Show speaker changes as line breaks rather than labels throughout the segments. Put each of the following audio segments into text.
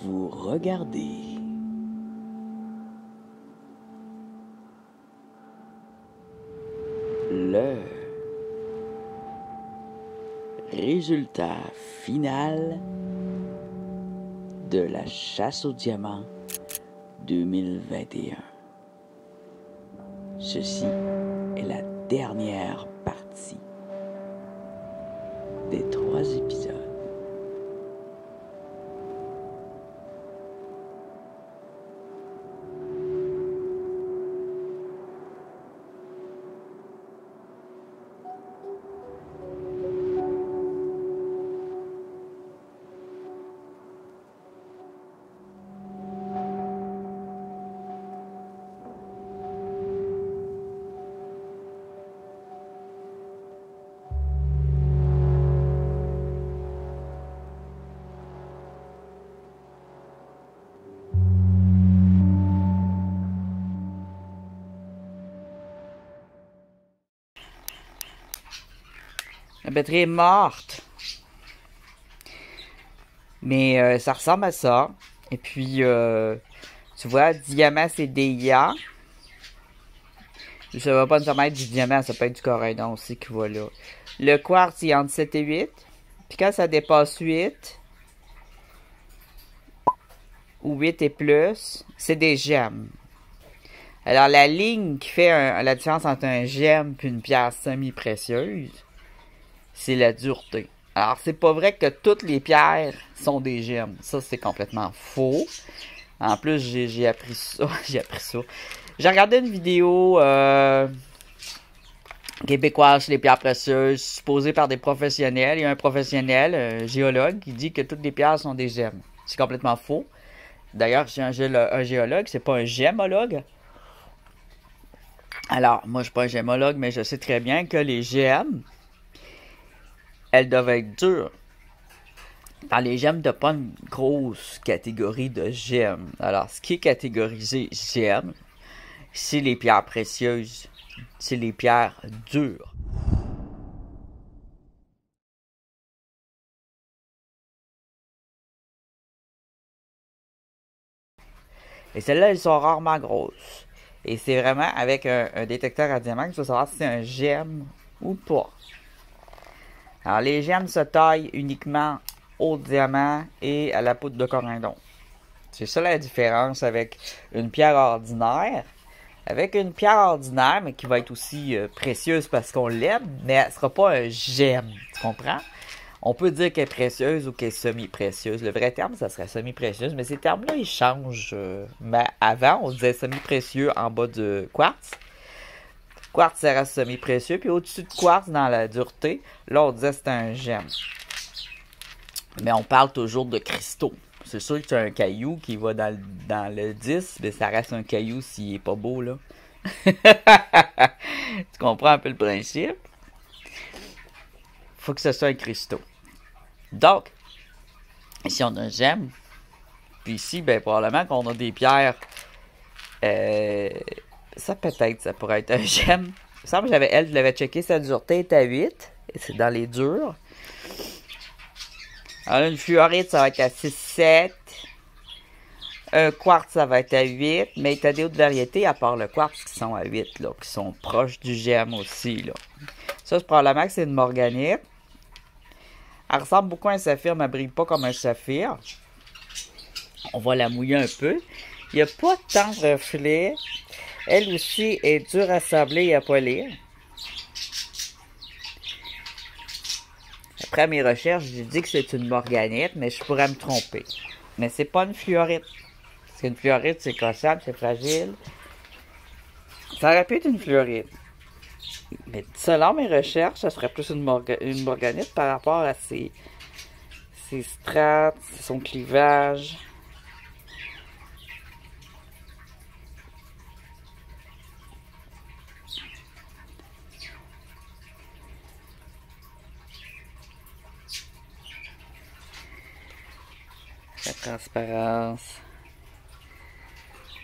Vous regardez le résultat final de la chasse au diamant 2021. Ceci est la dernière partie des 3 épisodes.
La batterie est morte. Mais ça ressemble à ça. Et puis, tu vois, diamant, c'est DIA. Ça va pas nécessairement être du diamant, ça peut être du corindon aussi qui va là. Le quartz, il est entre 7 et 8. Puis quand ça dépasse 8, ou 8 et plus, c'est des gemmes. Alors, la ligne qui fait la différence entre un gemme et une pierre semi-précieuse, c'est la dureté. Alors, c'est pas vrai que toutes les pierres sont des gemmes. Ça, c'est complètement faux. En plus, j'ai appris ça. J'ai regardé une vidéo québécoise sur les pierres précieuses, supposée par des professionnels. Il y a un professionnel, un géologue, qui dit que toutes les pierres sont des gemmes. C'est complètement faux. D'ailleurs, c'est un géologue, c'est pas un gémologue. Alors, moi, je suis pas un gémologue, mais je sais très bien que les gemmes, elles doivent être dures. Dans les gemmes, t'as pas une grosse catégorie de gemmes. Alors, ce qui est catégorisé gemmes, c'est les pierres précieuses. C'est les pierres dures. Et celles-là, elles sont rarement grosses. Et c'est vraiment avec un détecteur à diamant que tu vas savoir si c'est un gemme ou pas. Alors, les gemmes se taillent uniquement au diamant et à la poudre de corindon. C'est ça la différence avec une pierre ordinaire. Avec une pierre ordinaire, mais qui va être aussi précieuse parce qu'on l'aime, mais elle ne sera pas un gemme. Tu comprends? On peut dire qu'elle est précieuse ou qu'elle est semi-précieuse. Le vrai terme, ça serait semi-précieuse, mais ces termes-là, ils changent. Mais avant, on disait semi-précieux en bas de quartz. Quartz, ça reste semi-précieux. Puis au-dessus de quartz, dans la dureté, là, on disait que c'était un gemme. Mais on parle toujours de cristaux. C'est sûr que tu as un caillou qui va dans le 10, mais ça reste un caillou s'il est pas beau, là. Tu comprends un peu le principe? Faut que ce soit un cristaux. Donc, ici on a un gemme. Puis ici, ben probablement qu'on a des pierres. Ça peut-être, ça pourrait être un gemme. Il me semble que je l'avais checké, sa dureté est à 8. Et c'est dans les durs. Alors, une fluorite, ça va être à 6-7. Un quartz, ça va être à 8. Mais tu as des autres variétés, à part le quartz, qui sont à 8, là, qui sont proches du gemme aussi, là. Ça, c'est probablement que c'est une morganite. Elle ressemble beaucoup à un saphir, mais elle brille pas comme un saphir. On va la mouiller un peu. Il n'y a pas tant de reflets. Elle aussi est dure à sabler et à polir. Après mes recherches, j'ai dit que c'est une morganite, mais je pourrais me tromper. Mais c'est pas une fluorite. Parce qu'une fluorite, c'est cassable, c'est fragile. Ça aurait pu être une fluorite. Mais selon mes recherches, ça serait plus une morganite par rapport à ses strates, son clivage. La transparence.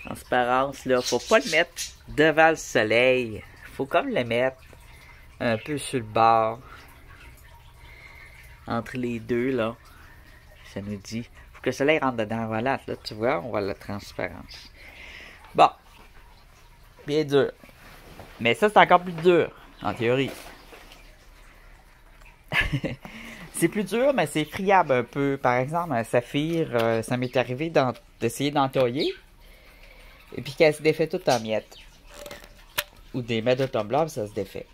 Transparence, là, faut pas le mettre devant le soleil. Faut comme le mettre un peu sur le bord. Entre les deux, là. Ça nous dit. que le soleil rentre dedans. Voilà, là, tu vois, on voit la transparence. Bon. Bien dur. Mais ça, c'est encore plus dur, en théorie. C'est plus dur, mais c'est friable un peu. Par exemple, un saphir, ça m'est arrivé d'essayer d'entailler. Et puis qu'elle se défait toute en miettes. Ou des miettes de tumbler, ça se défait.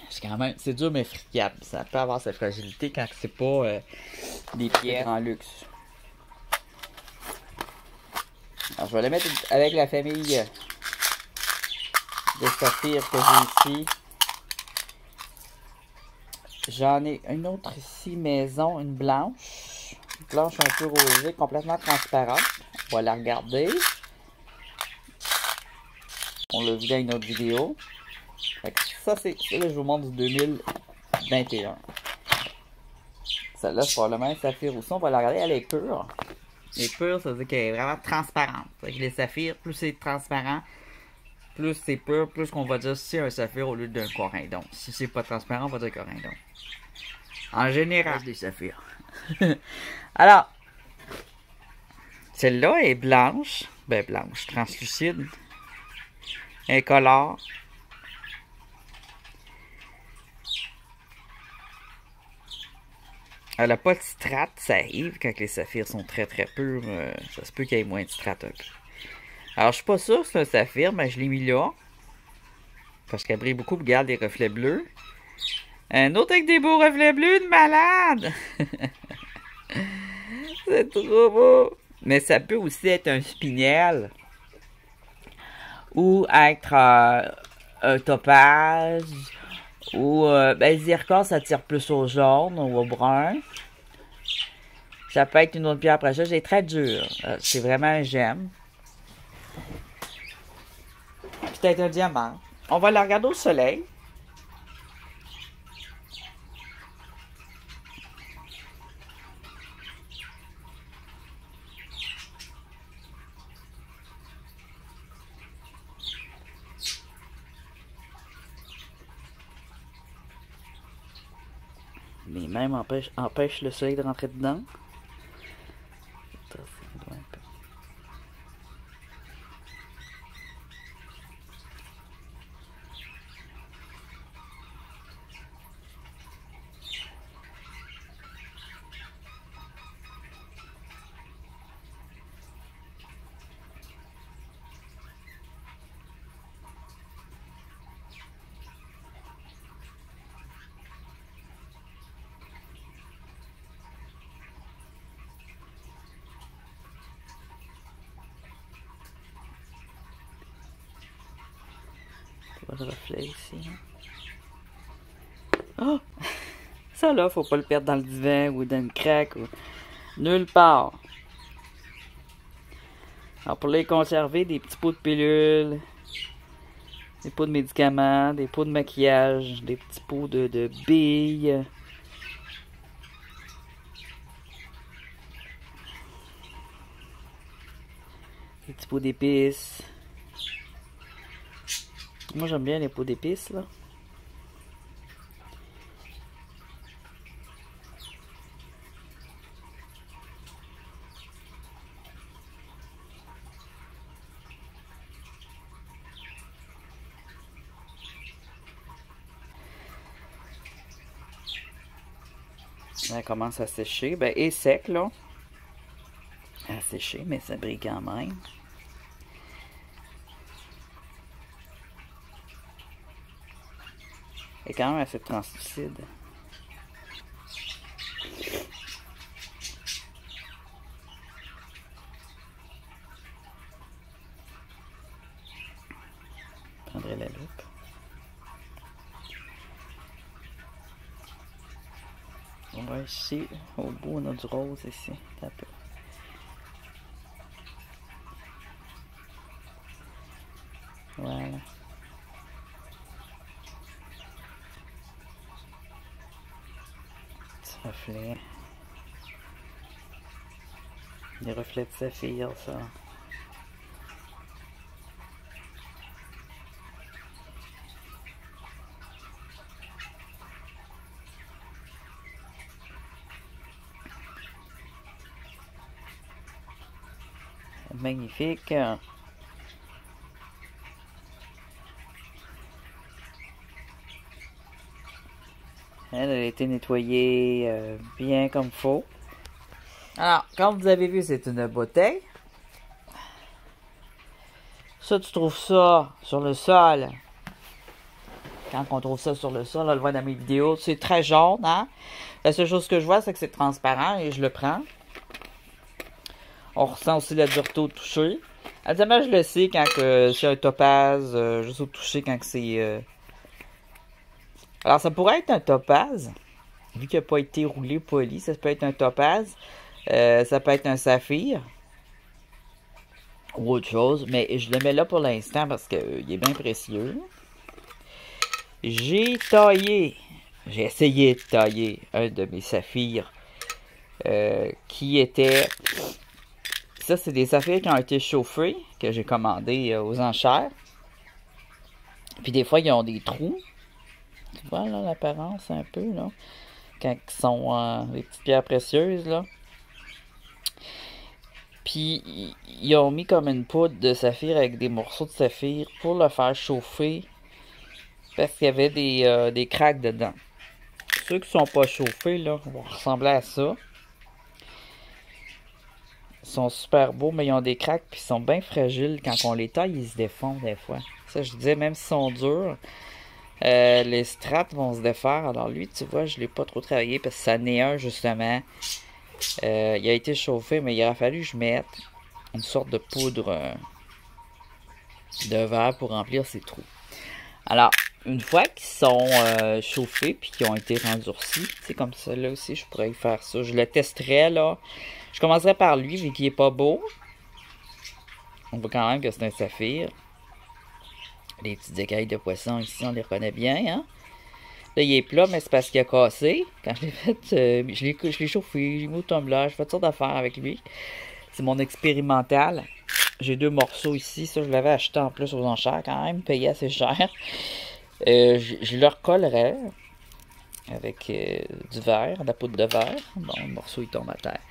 C'est quand même, c'est dur mais friable. Ça peut avoir sa fragilité quand c'est pas des pierres en luxe. Alors, je vais le mettre avec la famille de saphirs que j'ai ici. J'en ai une autre ici, maison, une blanche. Une blanche un peu rosée, complètement transparente. On va la regarder. On l'a vu dans une autre vidéo. Fait que ça, c'est là, je vous montre du 2021. Celle-là, c'est probablement un saphir aussi. On va la regarder, elle est pure. Elle est pure, ça veut dire qu'elle est vraiment transparente. Fait que les saphirs, plus c'est transparent, plus c'est pur, plus qu'on va dire si c'est un saphir au lieu d'un corindon. Si c'est pas transparent, on va dire corindon. En général, des saphirs. Alors, celle-là est blanche. Ben blanche, translucide. Incolore. Elle n'a pas de citrate, ça arrive quand les saphirs sont très très purs. Ça se peut qu'il y ait moins de citrate un peu. Alors, je suis pas sûr que c'est un saphir, mais je l'ai mis là. Parce qu'elle brille beaucoup, regarde les reflets bleus. Un autre avec des beaux reflets bleus de malade! C'est trop beau! Mais ça peut aussi être un spinel. Ou être un topaz. Ou, ben, zircon, ça tire plus au jaune ou au brun. Ça peut être une autre pierre précieuse. Elle est très dure. C'est vraiment un gemme. Peut-être un diamant. On va la regarder au soleil. Mais même empêche le soleil de rentrer dedans. Pas de reflet ici. Oh! Ça là, faut pas le perdre dans le divan ou dans une craque ou nulle part. Alors pour les conserver, des petits pots de pilules, des pots de médicaments, des pots de maquillage, des petits pots de billes. Des petits pots d'épices. Moi j'aime bien les pots d'épices là. Elle commence à sécher. Ben, et sec, là. À sécher, mais ça brille quand même. Elle est quand même assez translucide. Je prendrai la loupe. On va ici, au bout, on a du rose ici. Un peu. Voilà. Petit reflet. Des reflets de saphir, ça. magnifique. Elle a été nettoyée bien comme faut. Alors, comme vous avez vu, c'est une bouteille. Ça, tu trouves ça sur le sol. Quand on trouve ça sur le sol, on le voit dans mes vidéos, c'est très jaune, hein? La seule chose que je vois, c'est que c'est transparent et je le prends. On ressent aussi la dureté au toucher. Habituellement, je le sais quand c'est un topaz, juste au toucher quand c'est... Alors, ça pourrait être un topaz, vu qu'il n'a pas été roulé, poli. Ça peut être un topaz. Ça peut être un saphir. Ou autre chose. Mais je le mets là pour l'instant parce qu'il est bien précieux. J'ai essayé de tailler un de mes saphirs. Qui était... Ça, c'est des saphirs qui ont été chauffés, que j'ai commandés aux enchères. Puis des fois, ils ont des trous. Tu vois, là, l'apparence, un peu, là. Quand ils sont des petites pierres précieuses, là. Puis, ils ont mis comme une poudre de saphir avec des morceaux de saphir pour le faire chauffer. Parce qu'il y avait des craques dedans. Ceux qui sont pas chauffés, là, vont ressembler à ça. Ils sont super beaux, mais ils ont des craques, puis ils sont bien fragiles. Quand on les taille, ils se défont des fois. Ça, je disais, même s'ils sont durs, les strates vont se défaire. Alors lui, tu vois, je ne l'ai pas trop travaillé parce que ça n'est un, justement. Il a été chauffé, mais il aurait fallu que je mette une sorte de poudre de verre pour remplir ces trous. Alors, une fois qu'ils sont chauffés puis qu'ils ont été rendurcis, c'est comme ça, là aussi, je pourrais y faire ça. Je le testerai, là. Je commencerai par lui, vu qu'il est pas beau. On voit quand même que c'est un saphir. Les petites écailles de poisson ici, on les reconnaît bien, hein. Là, il est plat, mais c'est parce qu'il a cassé. Quand je l'ai fait, je l'ai chauffé, j'ai mis au tumbler, j'ai fait toutes sortes d'affaires avec lui. C'est mon expérimental. J'ai 2 morceaux ici. Ça, je l'avais acheté en plus aux enchères quand même, payé assez cher. Je le recollerai avec du verre, de la poudre de verre. Bon, le morceau, il tombe à terre.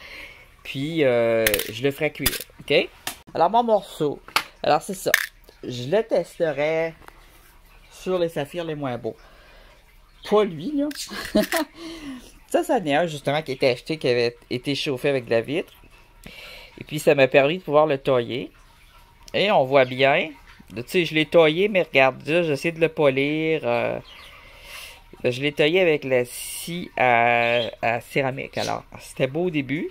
Puis, je le ferai cuire, OK? Alors, mon morceau. Alors, c'est ça. Je le testerai sur les saphirs les moins beaux. Pas lui, là. Ça n'est un, justement, qui était acheté, qui avait été chauffé avec de la vitre. Et puis, ça m'a permis de pouvoir le tailler. Et on voit bien. Tu sais, je l'ai taillé, mais regarde, là, j'essaie de le polir. Je l'ai taillé avec la scie à céramique. Alors, c'était beau au début.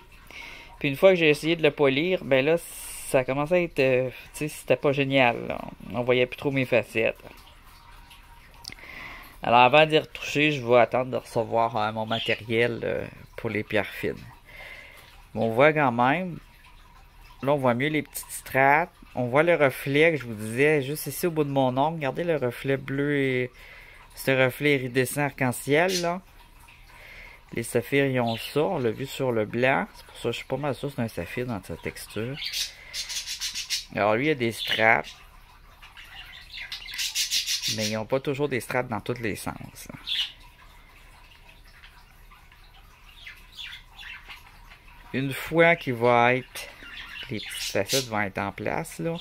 Puis une fois que j'ai essayé de le polir, ben là, ça a commencé à être... tu sais, c'était pas génial, là. On voyait plus trop mes facettes. Alors, avant d'y retoucher, je vais attendre de recevoir mon matériel pour les pierres fines. Mais on voit quand même... Là, on voit mieux les petites strates. On voit le reflet que je vous disais, juste ici au bout de mon ongle. Regardez le reflet bleu et... ce reflet iridescent arc-en-ciel, là. Les saphirs, ils ont ça. On l'a vu sur le blanc. C'est pour ça que je suis pas mal sûr que c'est un saphir dans sa texture. Alors, lui, il y a des straps. Mais ils n'ont pas toujours des straps dans tous les sens. Une fois qu'il va être... les petites facettes vont être en place, là.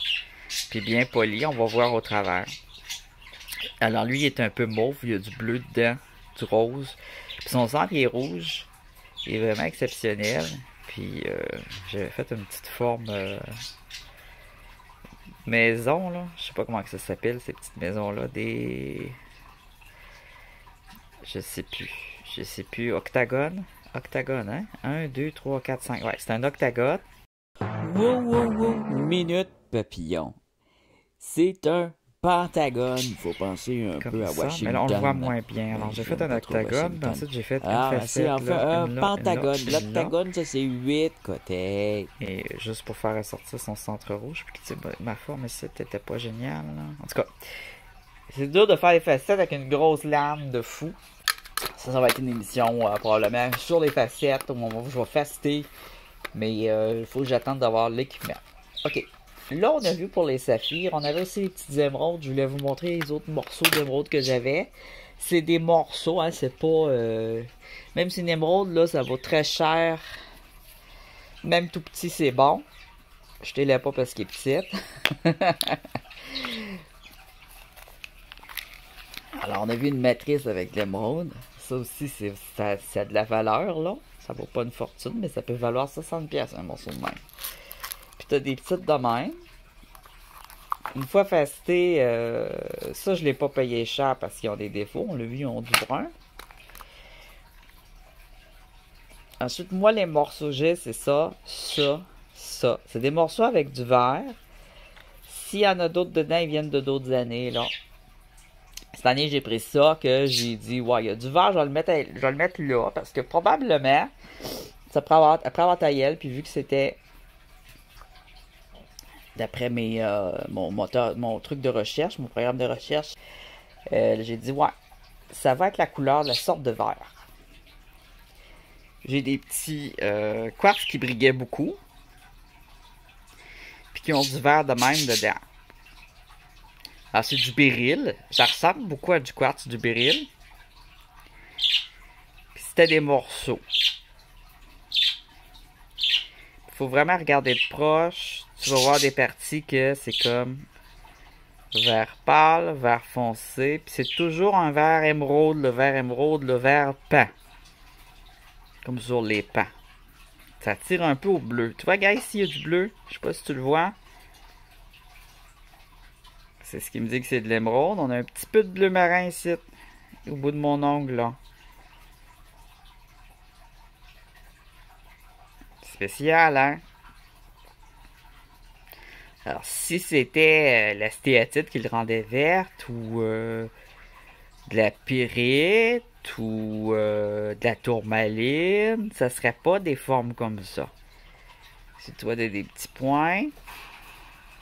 Puis bien poli, on va voir au travers. Alors, lui, il est un peu mauve. Il y a du bleu dedans, du rose. Puis son centre, il est rouge. Il est vraiment exceptionnel. Puis, j'avais fait une petite forme maison, là. Je sais pas comment que ça s'appelle, ces petites maisons-là. Des... Je sais plus. Octagone. Octagone, hein? 1, 2, 3, 4, 5. Ouais, c'est un octagone.
Wow. Minute papillon. C'est un pentagone. Il faut penser un
Comme
peu à
ça,
Washington.
mais là, on le voit moins bien. Alors, j'ai fait un octagone, puis ensuite j'ai fait une facette.
C'est en fait
là,
un pentagone.
une là.
L'octagone, ça, c'est 8 côtés.
Et juste pour faire ressortir son centre rouge, puis tu sais, ma forme ici, t'étais pas géniale, là. En tout cas, c'est dur de faire les facettes avec une grosse lame de fou. Ça va être une émission probablement sur les facettes au moment où je vais faceter. Mais il faut que j'attende d'avoir l'équipement. Ok. Là, on a vu pour les saphirs. On avait aussi les petites émeraudes. Je voulais vous montrer les autres morceaux d'émeraude que j'avais. C'est des morceaux, hein. C'est pas... Même si une émeraude, là, ça vaut très cher. Même tout petit, c'est bon. Jetez-la pas parce qu'il est petit. Alors, on a vu une matrice avec l'émeraude. Ça aussi, ça a de la valeur, là. Ça vaut pas une fortune, mais ça peut valoir 60$ un morceau de même. Puis t'as des petites de même. Une fois fasté, ça, je l'ai pas payé cher parce qu'ils ont des défauts. On l'a vu, ils ont du brun. Ensuite, moi, les morceaux que j'ai, c'est ça, ça, ça. C'est des morceaux avec du vert. S'il y en a d'autres dedans, ils viennent de d'autres années, là. Cette année, j'ai pris ça, que j'ai dit, ouais, il y a du vert, je vais le mettre là, parce que probablement, ça après avoir taillé, puis vu que c'était, d'après mon truc de recherche, mon programme de recherche, j'ai dit, ouais, ça va être la couleur de la sorte de vert. J'ai des petits quartz qui briguaient beaucoup, puis qui ont du vert de même dedans. Alors, c'est du béryl. Ça ressemble beaucoup à du quartz, du béryl. Puis c'était des morceaux. Il faut vraiment regarder de proche. Tu vas voir des parties que c'est comme vert pâle, vert foncé. Puis c'est toujours un vert émeraude, le vert pan. Comme sur les pans. Ça tire un peu au bleu. Tu vois, gars, ici, il y a du bleu. Je sais pas si tu le vois. C'est ce qui me dit que c'est de l'émeraude. On a un petit peu de bleu marin ici, au bout de mon ongle, là. Spécial, hein? Alors, si c'était la stéatite qui le rendait verte, ou de la pyrite, ou de la tourmaline, ça serait pas des formes comme ça. Si tu vois des petits points,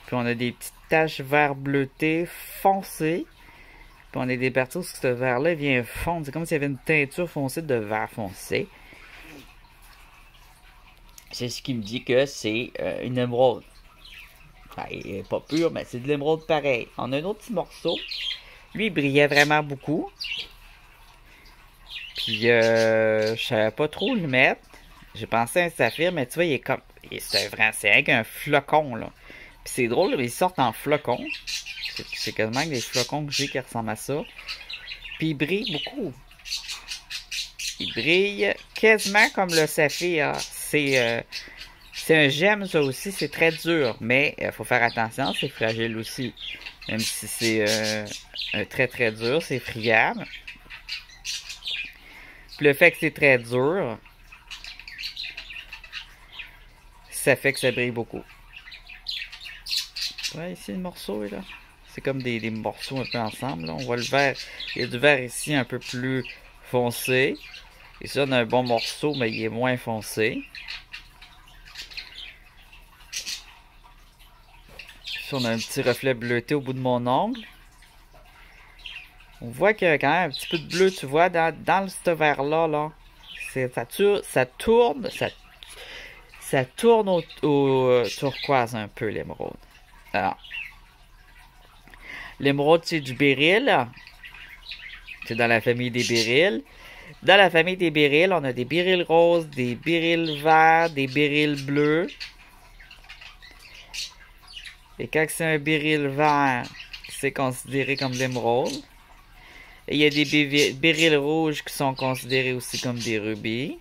puis on a des petites taches vert bleuté foncé. Puis on a des parties où ce vert-là vient fondre. C'est comme s'il y avait une teinture foncée de vert foncé. C'est ce qui me dit que c'est une émeraude. Ben, il n'est pas pur, mais c'est de l'émeraude pareil. On a un autre petit morceau. Lui, il brillait vraiment beaucoup. Puis je savais pas trop le mettre. J'ai pensé à un saphir, mais tu vois, il est comme. C'est avec un flocon, là. Puis c'est drôle, ils sortent en flocons. C'est quasiment des flocons que j'ai qui ressemblent à ça. Puis il brille beaucoup. Il brille quasiment comme le saphir. C'est un gemme, ça aussi. C'est très dur. Mais il faut faire attention, c'est fragile aussi. Même si c'est très très dur, c'est friable. Puis le fait que c'est très dur, ça fait que ça brille beaucoup. Ouais, ici le morceau est là. C'est comme des morceaux un peu ensemble. Là. On voit le vert. Il y a du vert ici un peu plus foncé. Et ça, on a un bon morceau, mais il est moins foncé. Ici, on a un petit reflet bleuté au bout de mon ongle. On voit qu'il y a quand même un petit peu de bleu, tu vois, dans ce vert-là. Là. Ça tourne au turquoise un peu, l'émeraude. Alors, l'émeraude, c'est du béryl. C'est dans la famille des béryls. Dans la famille des béryls, on a des béryls roses, des béryls verts, des béryls bleus. Et quand c'est un béryl vert, c'est considéré comme de l'émeraude. Et il y a des béryls rouges qui sont considérés aussi comme des rubis.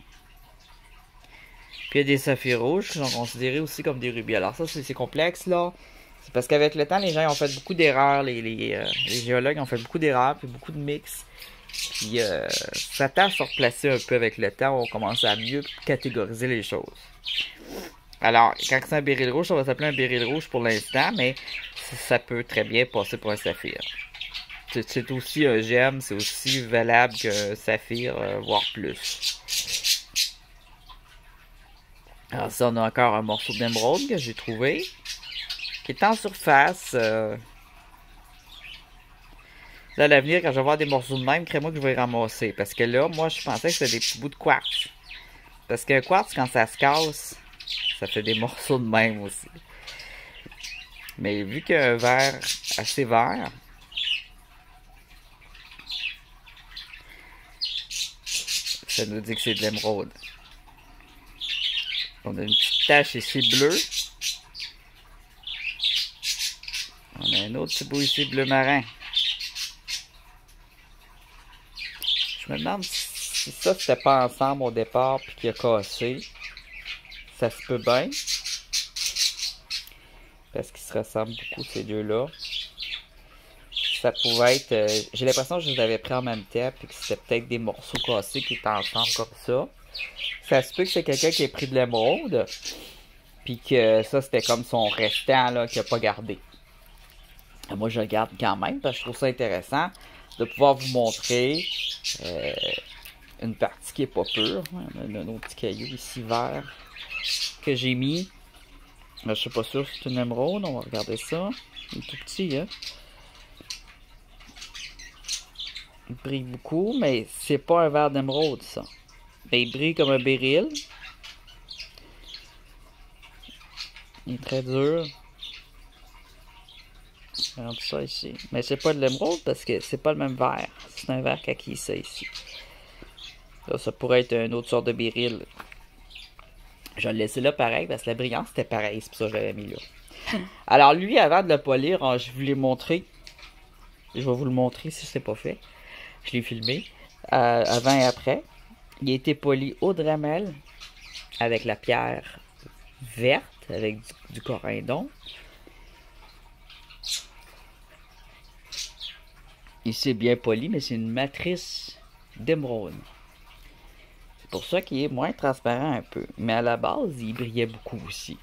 Puis il y a des saphirs rouges qui sont considérés aussi comme des rubis. Alors ça, c'est complexe, là. C'est parce qu'avec le temps, les gens ont fait beaucoup d'erreurs. Les géologues ont fait beaucoup d'erreurs, puis beaucoup de mix. Puis ça tend à se replacer un peu avec le temps. On commence à mieux catégoriser les choses. Alors, quand c'est un béryl rouge, ça va s'appeler un béryl rouge pour l'instant, mais ça peut très bien passer pour un saphir. C'est aussi un gemme, c'est aussi valable qu'un saphir, voire plus. Alors ça, on a encore un morceau d'émeraude que j'ai trouvé, qui est en surface. Là, à l'avenir, quand je vais voir des morceaux de même, crée-moi que je vais les ramasser. Parce que là, moi, je pensais que c'était des petits bouts de quartz. Parce qu'un quartz, quand ça se casse, ça fait des morceaux de même aussi. Mais vu qu'il y a un vert assez vert, ça nous dit que c'est de l'émeraude. On a une petite tache ici bleue. Un autre petit beau ici, bleu marin. Je me demande si ça, c'était pas ensemble au départ, puis qu'il a cassé. Ça se peut bien. Parce qu'ils se ressemblent beaucoup, ces deux-là. Ça pouvait être... j'ai l'impression que je les avais pris en même temps, puis que c'était peut-être des morceaux cassés qui étaient ensemble comme ça. Ça se peut que c'est quelqu'un qui ait pris de l'émeraude, puis que ça, c'était comme son restant, là, qu'il n'a pas gardé. Et moi, je le garde quand même, parce que je trouve ça intéressant de pouvoir vous montrer une partie qui est pas pure. On a un autre petit caillou ici vert que j'ai mis. Mais je suis pas sûr si c'est une émeraude. On va regarder ça. Il est tout petit, hein. Il brille beaucoup, mais c'est pas un verre d'émeraude, ça. Mais il brille comme un béryl. Il est très dur. Regarde ça ici. Mais c'est pas de l'émeraude parce que c'est pas le même verre. C'est un verre kaki, ça ici. Là, ça pourrait être une autre sorte de béryl. Je vais le laisser là pareil parce que la brillance c'était pareil. C'est pour ça que je l'avais mis là. Alors lui, avant de le polir, je vous l'ai montré. Je vais vous le montrer si c'est pas fait. Je l'ai filmé. Avant et après. Il a été poli au Dremel avec la pierre verte, avec du corindon. Il s'est bien poli, mais c'est une matrice d'émeraude. C'est pour ça qu'il est moins transparent un peu. Mais à la base, il brillait beaucoup aussi.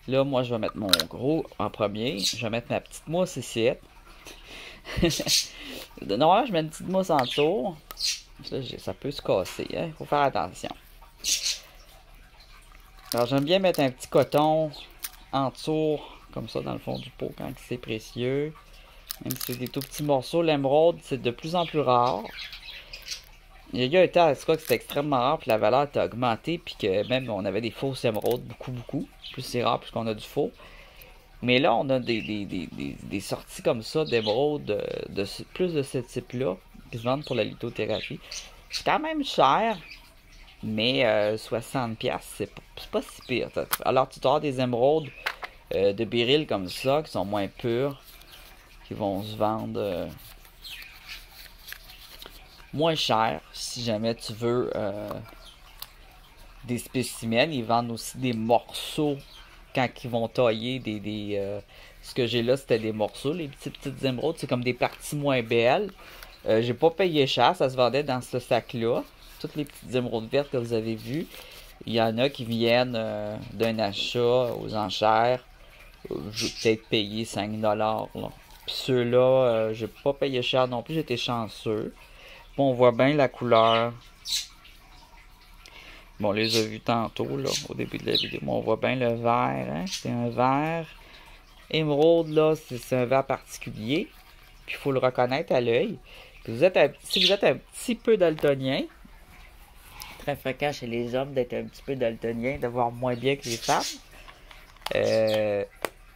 Là, moi, je vais mettre mon gros en premier. Je vais mettre ma petite mousse ici. Normalement, je mets une petite mousse en dessous. Ça peut se casser, hein? Faut faire attention. Alors, j'aime bien mettre un petit coton en dessous, comme ça, dans le fond du pot, quand c'est précieux. Même si c'est des tout petits morceaux, l'émeraude, c'est de plus en plus rare. Il y a eu un temps, c'est quoi, que c'était extrêmement rare, puis la valeur a augmenté, puis que même on avait des fausses émeraudes, beaucoup. Plus c'est rare, plus qu'on a du faux. Mais là, on a des sorties comme ça d'émeraudes, plus de ce type-là, qui se vendent pour la lithothérapie. C'est quand même cher, mais 60$, c'est pas si pire. Alors, tu as des émeraudes de béryl comme ça, qui sont moins pures, qui vont se vendre moins cher si jamais tu veux des spécimens. Ils vendent aussi des morceaux quand ils vont tailler ce que j'ai là, c'était des morceaux. Les petites émeraudes, c'est comme des parties moins belles. J'ai pas payé cher, ça se vendait dans ce sac-là. Toutes les petites émeraudes vertes que vous avez vues. Il y en a qui viennent d'un achat aux enchères. Je vais peut-être payer 5$. Là. Puis ceux-là, j'ai pas payé cher non plus, j'étais chanceux. Bon, on voit bien la couleur. Bon, on les a vus tantôt, là, au début de la vidéo. Bon, on voit bien le vert, hein. C'est un vert. Émeraude, là, c'est un vert particulier. Puis il faut le reconnaître à l'œil. Si vous êtes un petit peu daltonien, très fréquent chez les hommes d'être un petit peu daltonien, de voir moins bien que les femmes,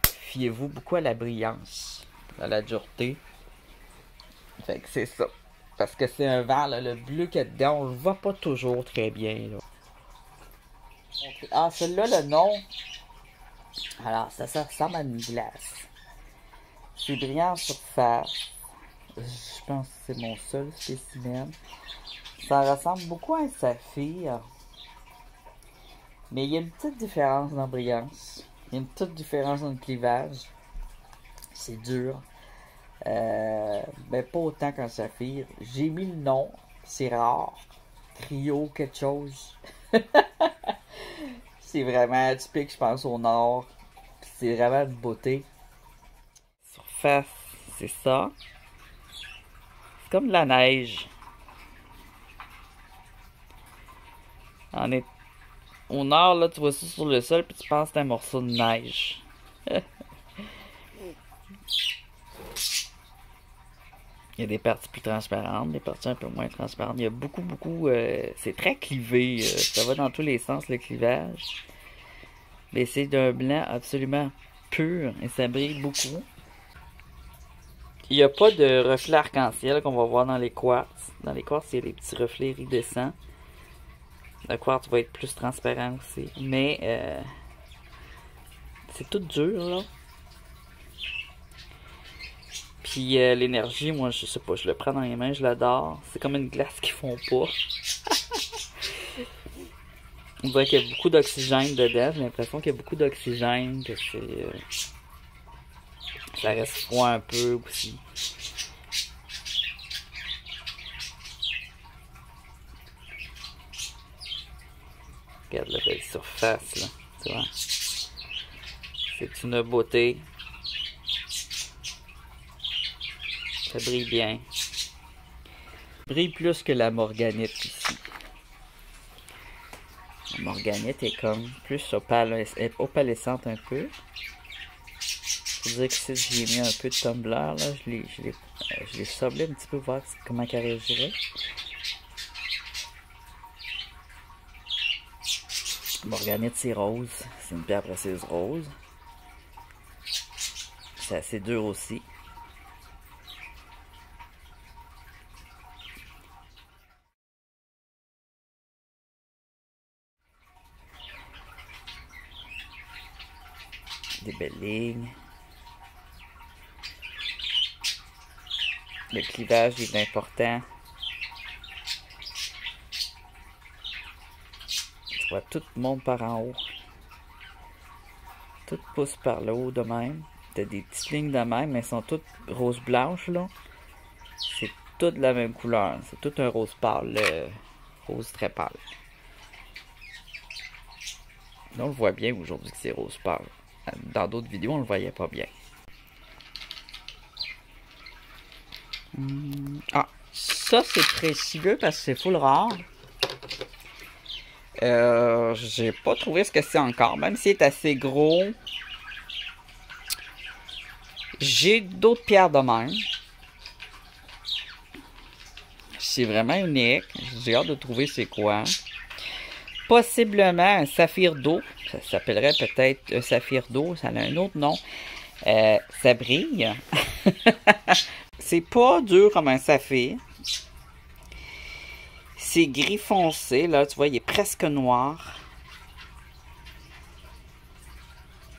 fiez-vous beaucoup à la brillance, à la dureté. Fait que c'est ça. Parce que c'est un vert, là, le bleu qu'il y a dedans, on le voit pas toujours très bien, là. Ah, celui-là, le nom. Alors, ça ressemble à une glace. C'est brillant en surface. Je pense que c'est mon seul spécimen. Ça ressemble beaucoup à un saphir. Mais il y a une petite différence dans la brillance. Il y a une petite différence dans le clivage. C'est dur. Mais pas autant qu'un saphir. J'ai mis le nom. C'est rare. Cryo quelque chose. C'est vraiment typique, je pense, au nord. C'est vraiment une beauté. Surface, c'est ça. C'est comme de la neige. Au nord, là, tu vois ça sur le sol, puis tu penses que c'est un morceau de neige. Il y a des parties plus transparentes, des parties un peu moins transparentes. Il y a beaucoup, c'est très clivé. Ça va dans tous les sens, le clivage. Mais c'est d'un blanc absolument pur et ça brille beaucoup. Il n'y a pas de reflet arc-en-ciel qu'on va voir dans les quartz. Dans les quartz, il y a des petits reflets iridescents. Le quartz va être plus transparent aussi. Mais c'est tout dur, là. Puis l'énergie, moi, je sais pas, je le prends dans les mains, je l'adore. C'est comme une glace qui fond pas. On dirait qu'il y a beaucoup d'oxygène dedans. J'ai l'impression qu'il y a beaucoup d'oxygène, que c'est... ça reste froid un peu aussi. Regarde la belle surface, là. Tu vois? C'est une beauté. Ça brille bien. Ça brille plus que la morganite ici. La morganite est comme plus opalescente un peu. Faut dire que si j'ai mis un peu de tumbler, là, je l'ai sablé un petit peu, voir comment elle réagirait. Morganite, c'est rose. C'est une pierre précieuse rose. C'est assez dur aussi. Des belles lignes. Le clivage est important. Tu vois, tout monte par en haut. Tout pousse par le haut de même. T'as des petites lignes de même, mais elles sont toutes rose blanches là. C'est toutes la même couleur. C'est tout un rose pâle. Rose très pâle. Là, on le voit bien aujourd'hui que c'est rose pâle. Dans d'autres vidéos, on le voyait pas bien. Ah, ça c'est précieux parce que c'est full rare. J'ai pas trouvé ce que c'est encore, même s'il est assez gros. J'ai d'autres pierres de même. C'est vraiment unique. J'ai hâte de trouver c'est quoi. Possiblement un saphir d'eau. Ça s'appellerait peut-être un saphir d'eau. Ça a un autre nom. Ça brille. C'est pas dur comme un saphir. C'est gris foncé. Là, tu vois, il est presque noir.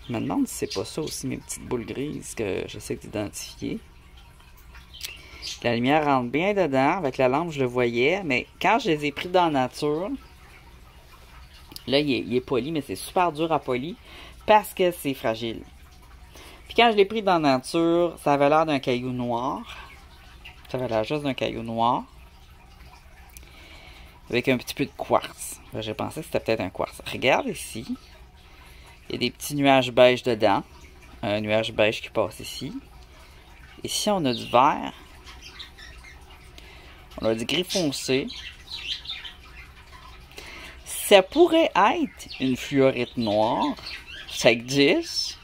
Je me demande si c'est pas ça aussi, mes petites boules grises que j'essaie d'identifier. La lumière rentre bien dedans. Avec la lampe, je le voyais. Mais quand je les ai pris dans la nature, là, il est poli, mais c'est super dur à polir parce que c'est fragile. Puis quand je l'ai pris dans la nature, ça avait l'air d'un caillou noir. Ça avait l'air juste d'un caillou noir. Avec un petit peu de quartz. J'ai pensé que c'était peut-être un quartz. Regarde ici. Il y a des petits nuages beige dedans. Un nuage beige qui passe ici. Ici, on a du vert. On a du gris foncé. Ça pourrait être une fluorite noire. Ça existe.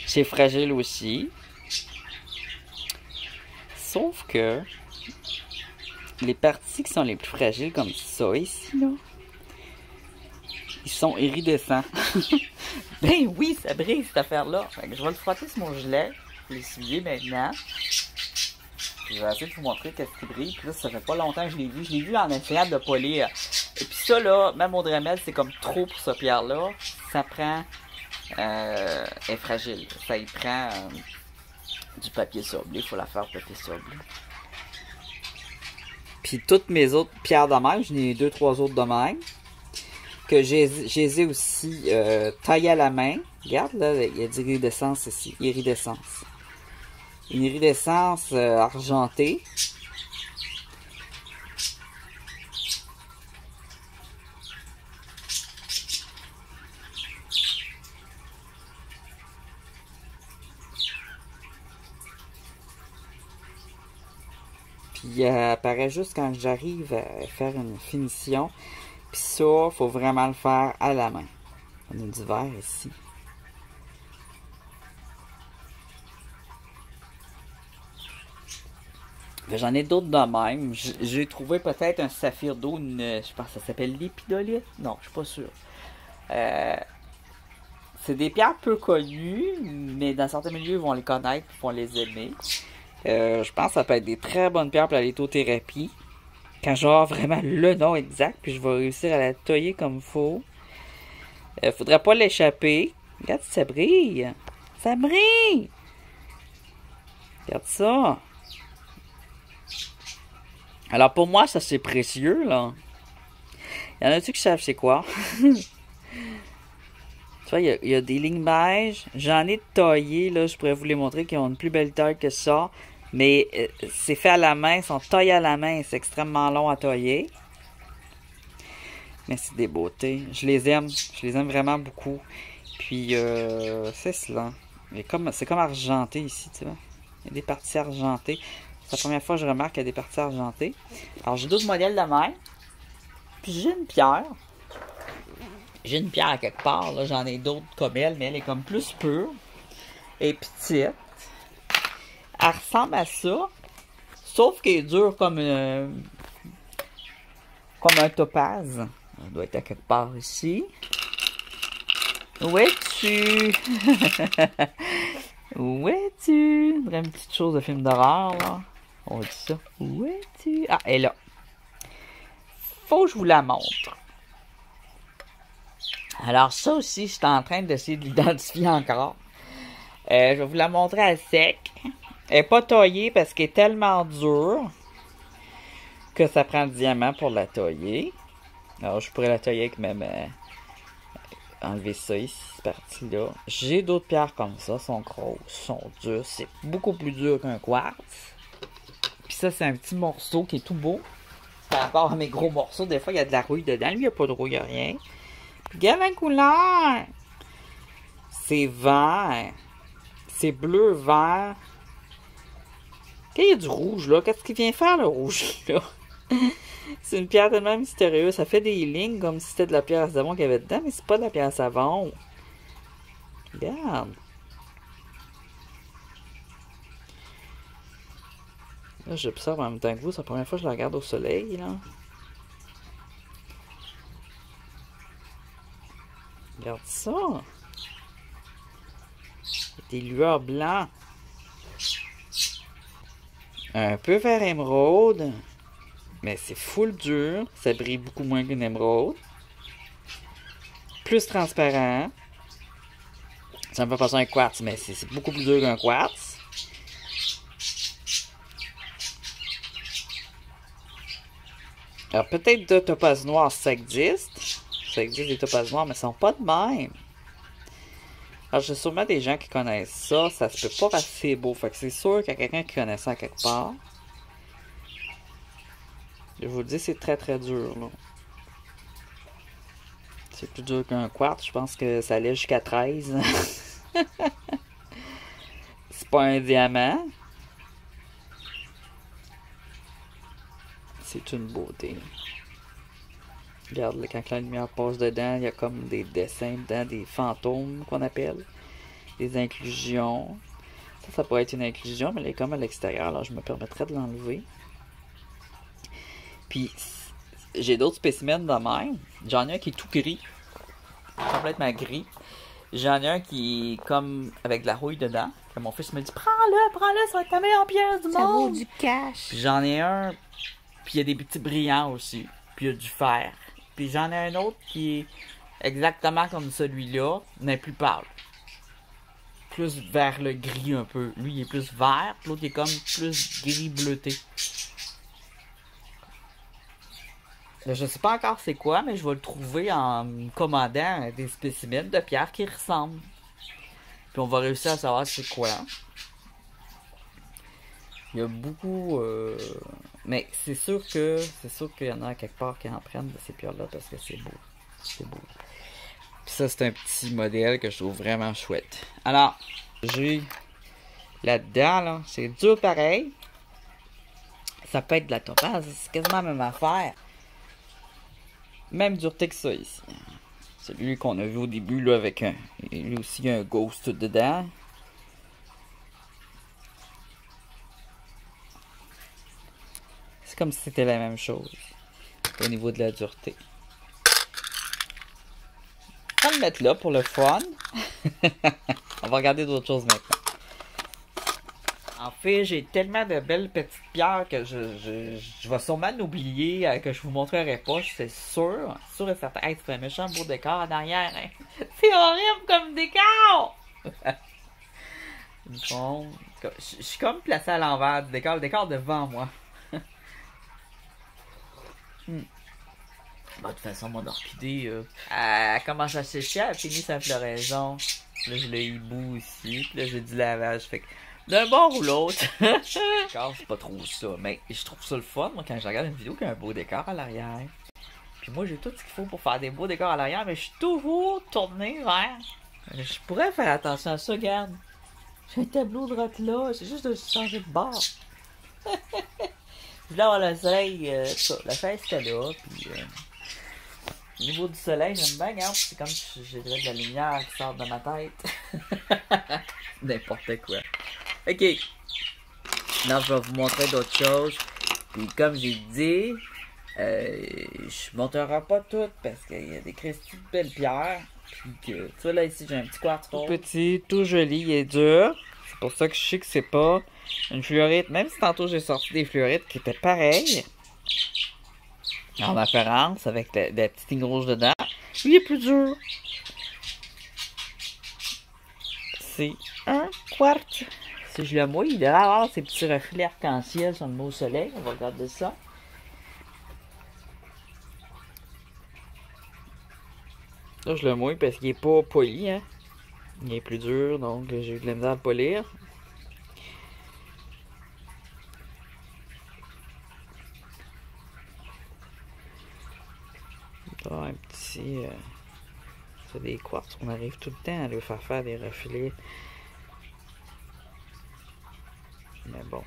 C'est fragile aussi. Sauf que les parties qui sont les plus fragiles comme ça ici, là, ils sont iridescents. Ben oui, ça brille cette affaire-là. Je vais le frotter sur mon gilet. Je vais l'essuyer maintenant. Puis je vais essayer de vous montrer qu'est-ce qui brille. Puis là, ça fait pas longtemps que je l'ai vu. Je l'ai vu en essayant de polir. Et puis ça, là, même au Dremel, c'est comme trop pour cette pierre-là. Ça prend... est fragile. Ça y prend du papier sablé. Il faut la faire papier sablé. Puis toutes mes autres pierres de même, j'en ai 2-3 autres de même. Que j'ai aussi taillées à la main. Regarde, là, il y a de l'iridescence ici. Iridescence. Une iridescence argentée. Puis elle apparaît juste quand j'arrive à faire une finition. Puis ça, faut vraiment le faire à la main. On a du vert ici. J'en ai d'autres de même. J'ai trouvé peut-être un saphir d'eau, je pense que ça s'appelle l'épidolite. Non, je suis pas sûr. C'est des pierres peu connues, mais dans certains milieux, ils vont les connaître et vont les aimer. Je pense que ça peut être des très bonnes pierres pour la lithothérapie. Quand j'aurai vraiment le nom exact, puis je vais réussir à la tailler comme il faut. Faudrait pas l'échapper. Regarde, ça brille. Ça brille! Regarde ça. Alors pour moi, ça c'est précieux, là. Y en a-tu qui savent c'est quoi? Tu vois, il y a des lignes beige. J'en ai taillé, là. Je pourrais vous les montrer qui ont une plus belle taille que ça. Mais c'est fait à la main. Ils sont taillés à la main. C'est extrêmement long à tailler. Mais c'est des beautés. Je les aime. Je les aime vraiment beaucoup. Puis, c'est cela. C'est comme argenté ici, tu vois. Il y a des parties argentées. C'est la première fois que je remarque qu'il y a des parties argentées. Alors, j'ai d'autres modèles de même. Puis, j'ai une pierre. J'ai une pierre à quelque part, là, j'en ai d'autres comme elle, mais elle est comme plus pure et petite. Elle ressemble à ça, sauf qu'elle est dure comme un topaz. Elle doit être à quelque part ici. Où es-tu? Où es-tu? On dirait une petite chose de film d'horreur, là. On dit ça. Où es-tu? Ah, elle est là. Faut que je vous la montre. Alors ça aussi, je suis en train d'essayer de l'identifier encore. Je vais vous la montrer à sec. Elle n'est pas taillée parce qu'elle est tellement dure que ça prend du diamant pour la tailler. Alors je pourrais la tailler avec même enlever ça ici, cette partie-là. J'ai d'autres pierres comme ça, sont grosses, sont dures. C'est beaucoup plus dur qu'un quartz. Puis ça, c'est un petit morceau qui est tout beau. Par rapport à mes gros morceaux, des fois, il y a de la rouille dedans. Lui, il n'y a pas de rouille, il n'y a rien. Regarde la couleur! C'est vert. C'est bleu, vert. Quand il y a du rouge, là, qu'est-ce qu'il vient faire, le rouge, là? C'est une pierre tellement mystérieuse. Ça fait des lignes comme si c'était de la pierre à savon qu'il y avait dedans, mais c'est pas de la pierre à savon. Regarde. Là, j'observe en même temps que vous. C'est la première fois que je la regarde au soleil, là. Regarde ça. Des lueurs blancs. Un peu vert émeraude. Mais c'est full dur. Ça brille beaucoup moins qu'une émeraude. Plus transparent. Ça me fait passer un quartz, mais c'est beaucoup plus dur qu'un quartz. Alors peut-être de topaz noir, ça existe. Ça existe des topazes noirs, mais ils sont pas de même. Alors j'ai sûrement des gens qui connaissent ça. Ça se peut pas assez beau. Fait que c'est sûr qu'il y a quelqu'un qui connaît ça à quelque part. Je vous le dis, c'est très très dur, là. C'est plus dur qu'un quartz. Je pense que ça allait jusqu'à 13. C'est pas un diamant. C'est une beauté. Regarde, là, quand la lumière passe dedans, il y a comme des dessins dedans, des fantômes qu'on appelle. Des inclusions. Ça pourrait être une inclusion, mais elle est comme à l'extérieur. Alors je me permettrais de l'enlever. Puis, j'ai d'autres spécimens de même. J'en ai un qui est tout gris. Complètement gris. J'en ai un qui est comme avec de la rouille dedans. Et mon fils me dit, prends-le, ça va être ta meilleure pièce du monde.
Ça vaut du cash.
Puis j'en ai un, puis il y a des petits brillants aussi. Puis il y a du fer. Puis j'en ai un autre qui est exactement comme celui-là, mais plus pâle. Plus vers le gris un peu. Lui, il est plus vert. L'autre, il est comme plus gris bleuté. Je sais pas encore c'est quoi, mais je vais le trouver en me commandant des spécimens de pierre qui ressemblent. Puis on va réussir à savoir c'est quoi. Il y a beaucoup... Mais c'est sûr qu'il y en a quelque part qui en prennent de ces pierres-là parce que c'est beau. C'est beau. Puis ça, c'est un petit modèle que je trouve vraiment chouette. Alors, j'ai là-dedans, là, c'est dur pareil. Ça peut être de la topaze, c'est quasiment la même affaire. Même dureté que ça ici. Celui qu'on a vu au début là avec un. Lui aussi il y a un ghost dedans. C'est comme si c'était la même chose. Au niveau de la dureté. On va le mettre là pour le fun. On va regarder d'autres choses maintenant. En fait, j'ai tellement de belles petites pierres que je vais sûrement l'oublier, que je vous montrerai pas, c'est sûr. Sûr et certain. Hey, c'est un méchant beau décor en arrière, hein. C'est horrible comme décor! Bon, Je suis comme placé à l'envers du décor. Le décor devant moi. Bah, de toute façon, mon orchidée, elle commence à sécher, elle a fini sa floraison. Là, j'ai le hibou ici, puis là, j'ai du lavage. Fait que d'un bord ou l'autre, c'est pas trop ça. Mais je trouve ça le fun, moi, quand je regarde une vidéo qui a un beau décor à l'arrière. Puis moi, j'ai tout ce qu'il faut pour faire des beaux décors à l'arrière, mais je suis toujours tourné vers. Je pourrais faire attention à ça, regarde. J'ai un tableau de droite là, c'est juste de changer de bord. Je voulais avoir le soleil, ça, la fête c'était là, puis au niveau du soleil, j'aime bien, regarde, c'est comme si j'ai de la lumière qui sort de ma tête. N'importe quoi. Ok. Là, je vais vous montrer d'autres choses. Puis comme j'ai dit, je montrerai pas tout parce qu'il y a des cristaux de belles pierres. Puis que, tu vois là ici, j'ai un petit quartz tout petit, tout joli, il est dur. C'est pour ça que je sais que c'est pas une fluorite. Même si tantôt j'ai sorti des fluorites qui étaient pareilles. En apparence, avec des petites lignes rouges dedans. Lui, il est plus dur. C'est un quartz. Si je le mouille, il devrait avoir ces petits reflets arc-en-ciel sur le beau soleil. On va regarder ça. Là, je le mouille parce qu'il est pas poli, hein. Il est plus dur, donc j'ai eu de la misère à le polir. Là, un petit... c'est des quartz. On arrive tout le temps à lui faire des reflets. Mais bon.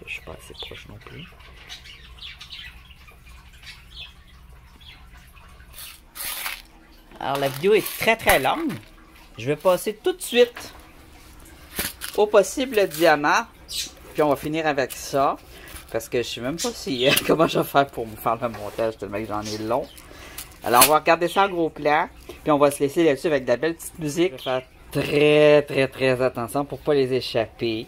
Je suis pas assez proche non plus. Alors la vidéo est très longue. Je vais passer tout de suite au possible diamant. Puis on va finir avec ça. Parce que je sais même pas si comment je vais faire pour me faire le montage tellement que j'en ai long. Alors on va regarder ça en gros plan. Puis on va se laisser là-dessus avec de la belle petite musique. Je vais faire très attention pour pas les échapper.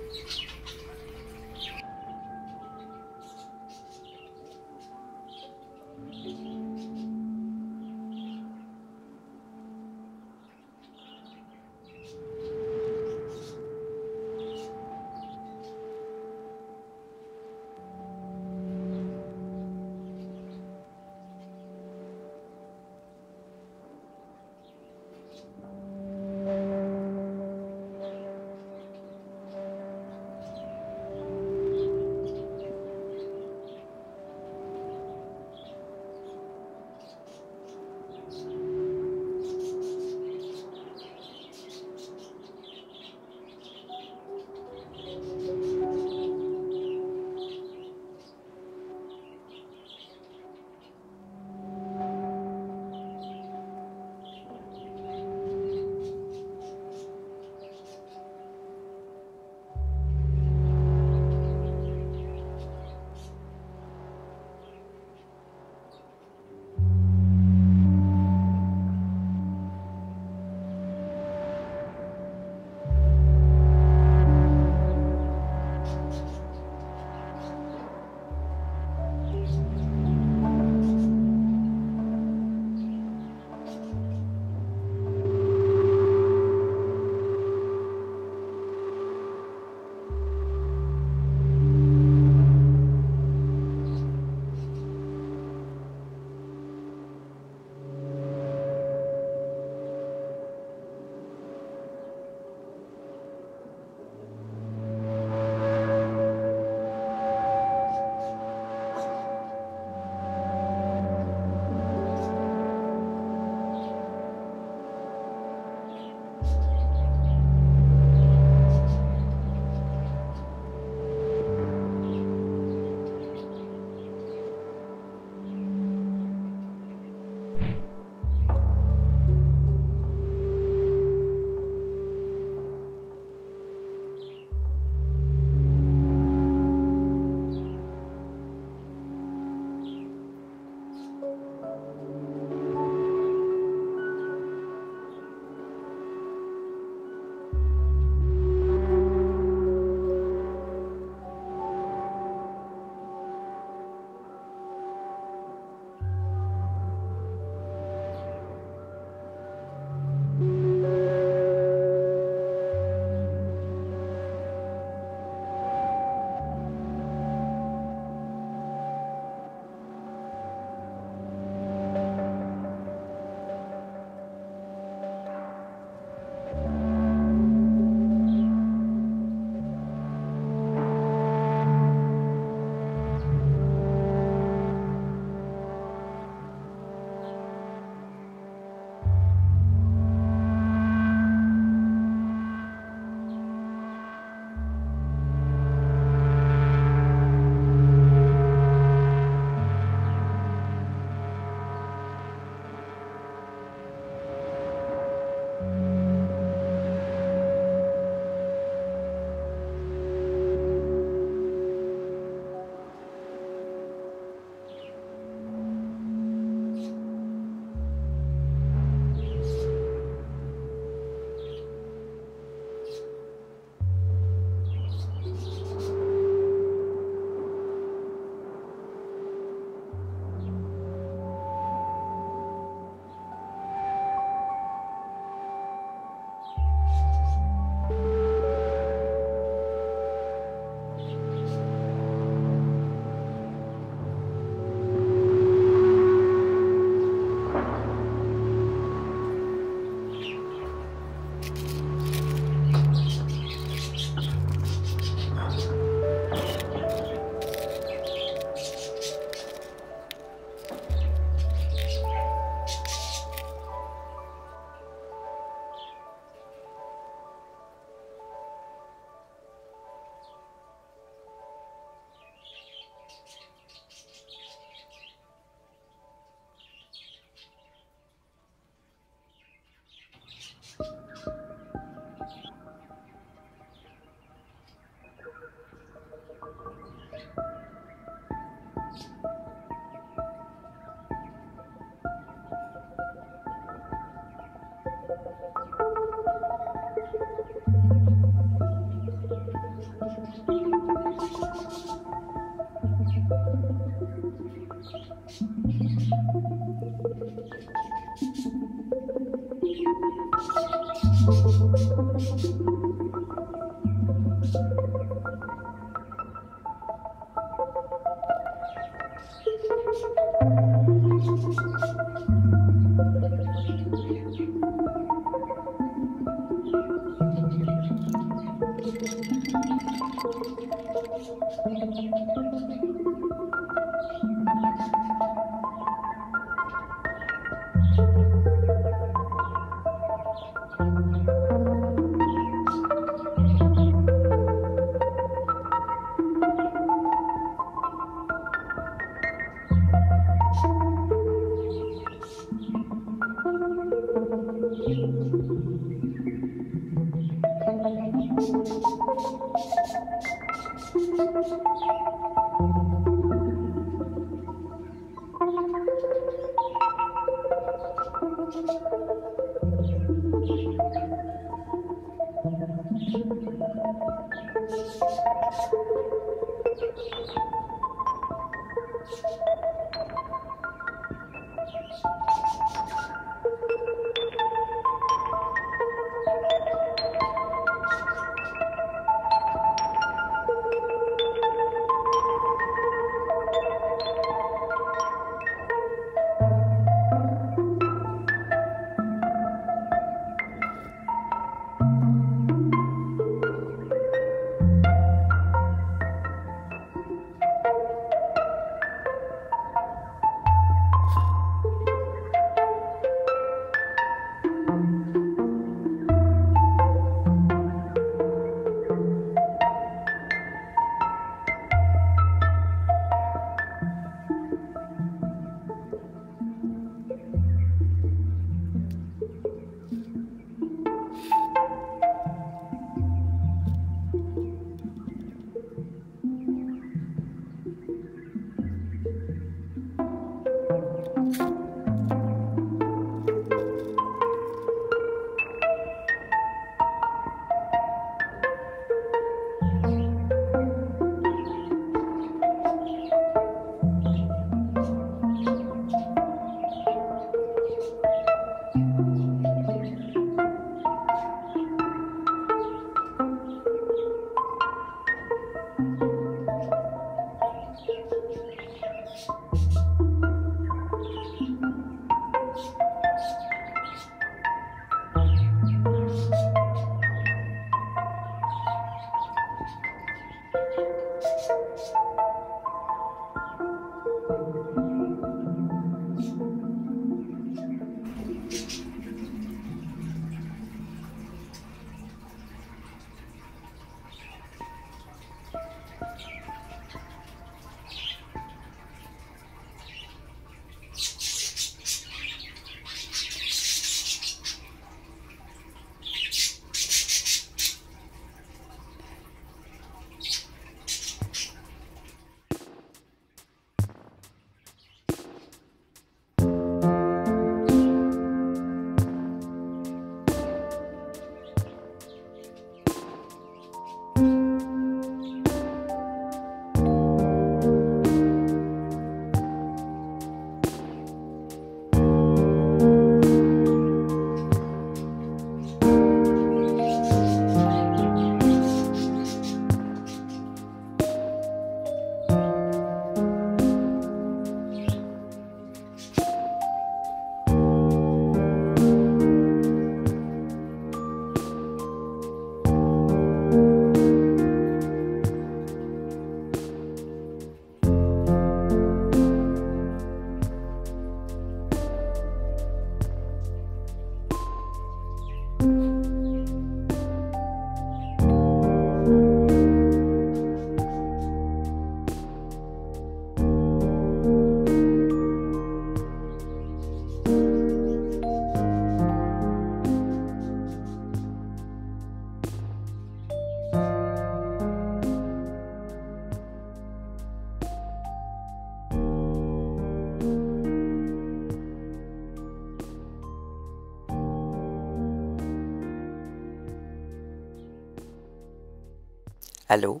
Allô?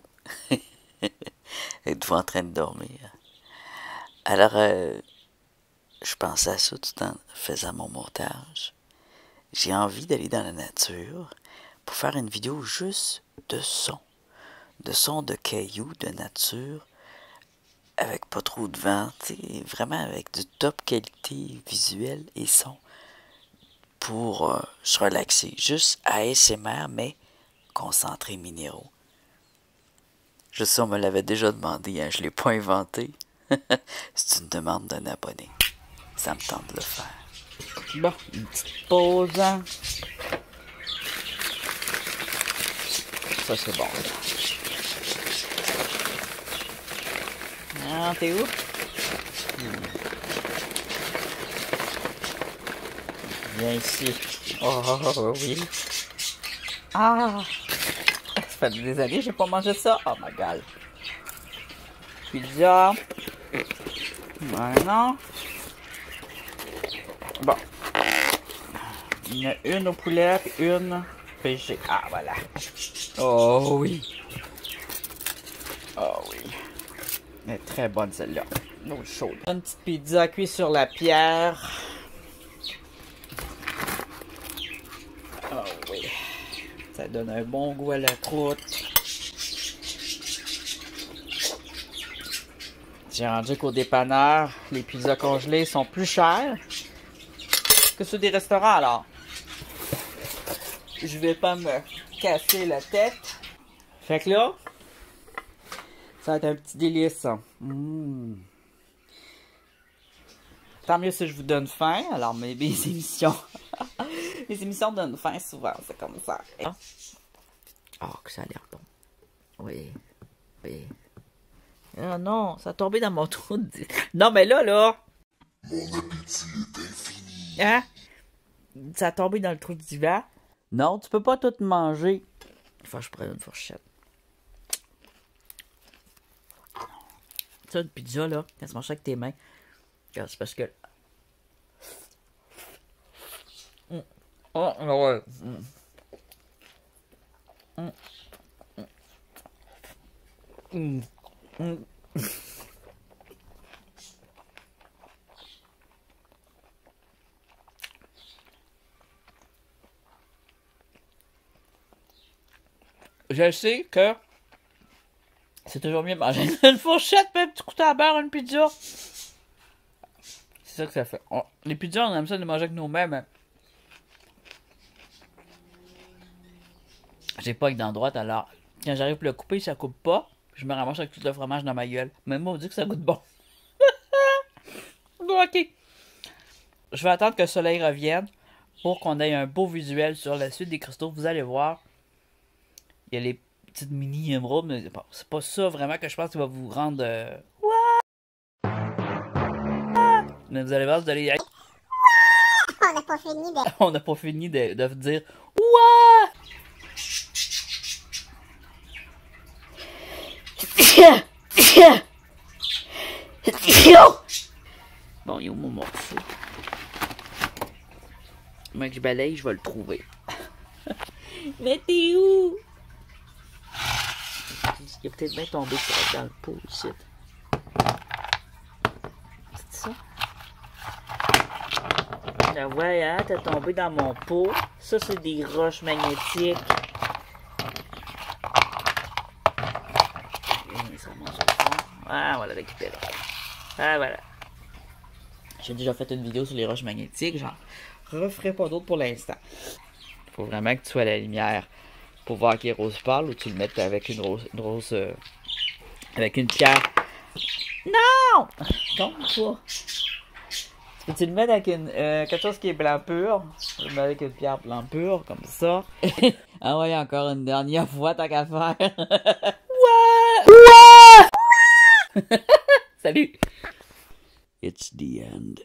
Êtes-vous en train de dormir? Alors, je pensais à ça tout en faisant mon montage. J'ai envie d'aller dans la nature pour faire une vidéo juste de son. De son de cailloux, de nature, avec pas trop de vent, vraiment avec du top qualité visuelle et son pour se relaxer. Juste ASMR, mais concentré minéraux. Je sais, on me l'avait déjà demandé, hein, je ne l'ai pas inventé. C'est une demande d'un abonné. Ça me tente de le faire.
Bon, une petite pause. Hein. Ça, c'est bon. Ah, t'es où? Viens ici. Oh, oui. Ah! Ça fait des années que j'ai pas mangé ça. Oh my god. Pizza. Maintenant. Bon. Il y en a une au poulet et une PG. Ah, voilà. Oh oui. Oh oui. Elle est très bonne celle-là. L'eau chaude. Une petite pizza cuite sur la pierre. Oh oui. Ça donne un bon goût à la croûte. J'ai rendu qu'au dépanneur, les pizzas congelées sont plus chères que ceux des restaurants, alors je vais pas me casser la tête. Fait que là, ça va être un petit délice, ça. Tant mieux si je vous donne faim, alors mes émissions... les émissions donnent faim souvent, c'est comme ça. Oh, que ça a l'air bon. Oui, oui. Ah non, ça a tombé dans mon trou de... Non, mais là...
Mon appétit est infini.
Hein? Ça a tombé dans le trou du divan. Non, tu peux pas tout manger. Il faut que je prenne une fourchette. Ça, une pizza, là, quand tu manges ça avec tes mains, c'est parce que... Oh, ouais. Je sais que c'est toujours mieux de manger une fourchette, puis un petit couteau à beurre, une pizza. C'est ça que ça fait. Les pizzas, on aime ça de les manger avec nos mains, mais... J'ai pas avec dents droite, alors quand j'arrive pour le couper, ça coupe pas. Je me ramasse avec tout le fromage dans ma gueule. Même moi, on dit que ça goûte bon. Bon, ok. Je vais attendre que le soleil revienne pour qu'on ait un beau visuel sur la suite des cristaux. Vous allez voir. Il y a les petites mini émeraudes, mais bon, c'est pas ça vraiment que je pense qui va vous rendre... Mais vous allez voir, vous allez...
On n'a pas fini de...
On n'a pas fini de dire... Ouah! Bon, il est où mon morceau? Moi que je balaye, je vais le trouver. Mais t'es où? Il est peut-être bien tombé dans le pot ici. C'est ça? Ben ouais, hein, t'as tombé dans mon pot. Ça, c'est des roches magnétiques. Ça mange au fond. Ah, voilà, récupéré. Ah, voilà. J'ai déjà fait une vidéo sur les roches magnétiques. J'en referai pas d'autres pour l'instant. Faut vraiment que tu sois à la lumière pour voir qui est rose pâle ou tu le mettes avec une rose avec une pierre. Non! Tombe pas. Peux-tu le mettre avec quelque chose qui est blanc pur? Je le mets avec une pierre blanc pur, comme ça. Ah ouais, encore une dernière fois, tant qu'à faire. Ouais! Ouais! Salut!
It's the end.